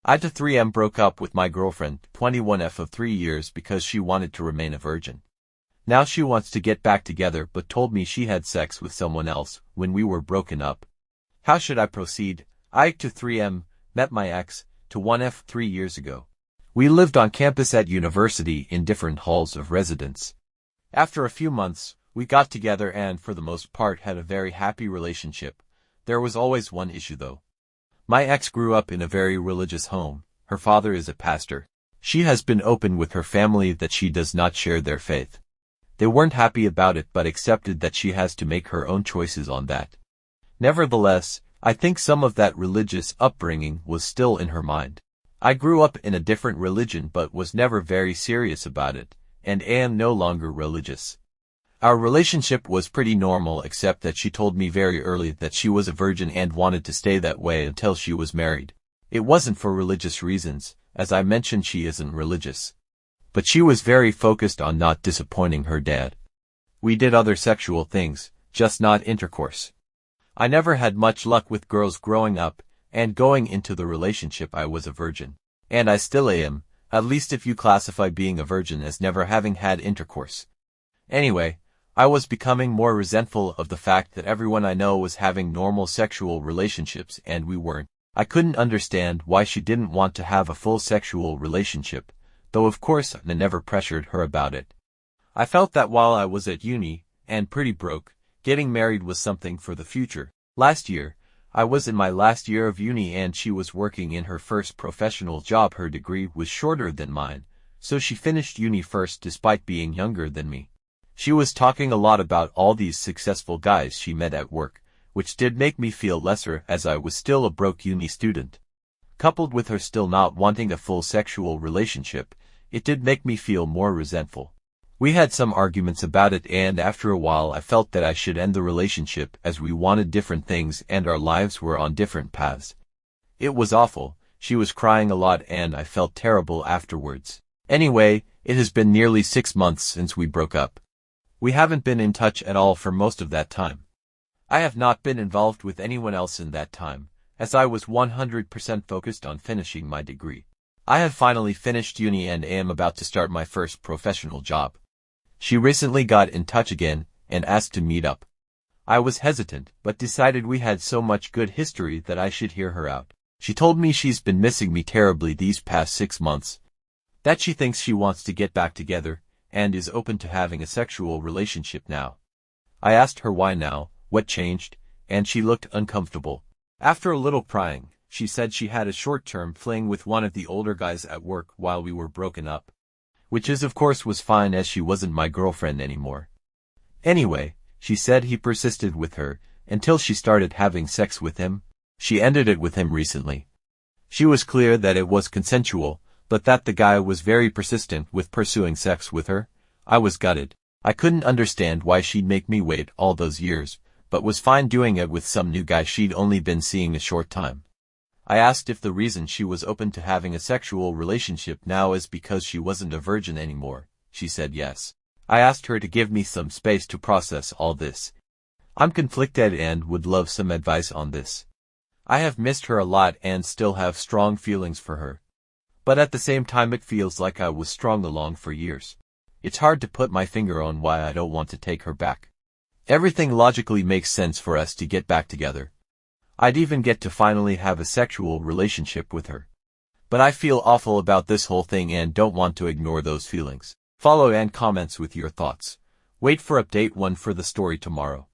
I to 3M broke up with my girlfriend, 21F of 3 years because she wanted to remain a virgin. Now she wants to get back together but told me she had sex with someone else when we were broken up. How should I proceed? I to 3M met my ex, to 1F 3 years ago. We lived on campus at university in different halls of residence. After a few months, we got together and for the most part had a very happy relationship. There was always one issue though. My ex grew up in a very religious home. Her father is a pastor. She has been open with her family that she does not share their faith. They weren't happy about it but accepted that she has to make her own choices on that. Nevertheless, I think some of that religious upbringing was still in her mind. I grew up in a different religion but was never very serious about it, and am no longer religious. Our relationship was pretty normal except that she told me very early that she was a virgin and wanted to stay that way until she was married. It wasn't for religious reasons, as I mentioned she isn't religious. But she was very focused on not disappointing her dad. We did other sexual things, just not intercourse. I never had much luck with girls growing up, and going into the relationship I was a virgin. And I still am, at least if you classify being a virgin as never having had intercourse. Anyway, I was becoming more resentful of the fact that everyone I know was having normal sexual relationships and we weren't. I couldn't understand why she didn't want to have a full sexual relationship, though of course I never pressured her about it. I felt that while I was at uni, and pretty broke, getting married was something for the future. Last year, I was in my last year of uni and she was working in her first professional job. Her degree was shorter than mine, so she finished uni first despite being younger than me. She was talking a lot about all these successful guys she met at work, which did make me feel lesser as I was still a broke uni student. Coupled with her still not wanting a full sexual relationship, it did make me feel more resentful. We had some arguments about it and after a while I felt that I should end the relationship as we wanted different things and our lives were on different paths. It was awful, she was crying a lot and I felt terrible afterwards. Anyway, it has been nearly 6 months since we broke up. We haven't been in touch at all for most of that time. I have not been involved with anyone else in that time, as I was 100% focused on finishing my degree. I have finally finished uni and am about to start my first professional job. She recently got in touch again and asked to meet up. I was hesitant, but decided we had so much good history that I should hear her out. She told me she's been missing me terribly these past 6 months, that she thinks she wants to get back together, and is open to having a sexual relationship now. I asked her why now, what changed, and she looked uncomfortable. After a little prying, she said she had a short-term fling with one of the older guys at work while we were broken up. Which of course was fine as she wasn't my girlfriend anymore. Anyway, she said he persisted with her, until she started having sex with him. She ended it with him recently. She was clear that it was consensual, but that the guy was very persistent with pursuing sex with her. I was gutted. I couldn't understand why she'd make me wait all those years, but was fine doing it with some new guy she'd only been seeing a short time. I asked if the reason she was open to having a sexual relationship now is because she wasn't a virgin anymore. She said yes. I asked her to give me some space to process all this. I'm conflicted and would love some advice on this. I have missed her a lot and still have strong feelings for her. But at the same time it feels like I was strung along for years. It's hard to put my finger on why I don't want to take her back. Everything logically makes sense for us to get back together. I'd even get to finally have a sexual relationship with her. But I feel awful about this whole thing and don't want to ignore those feelings. Follow and comments with your thoughts. Wait for update 1 for the story tomorrow.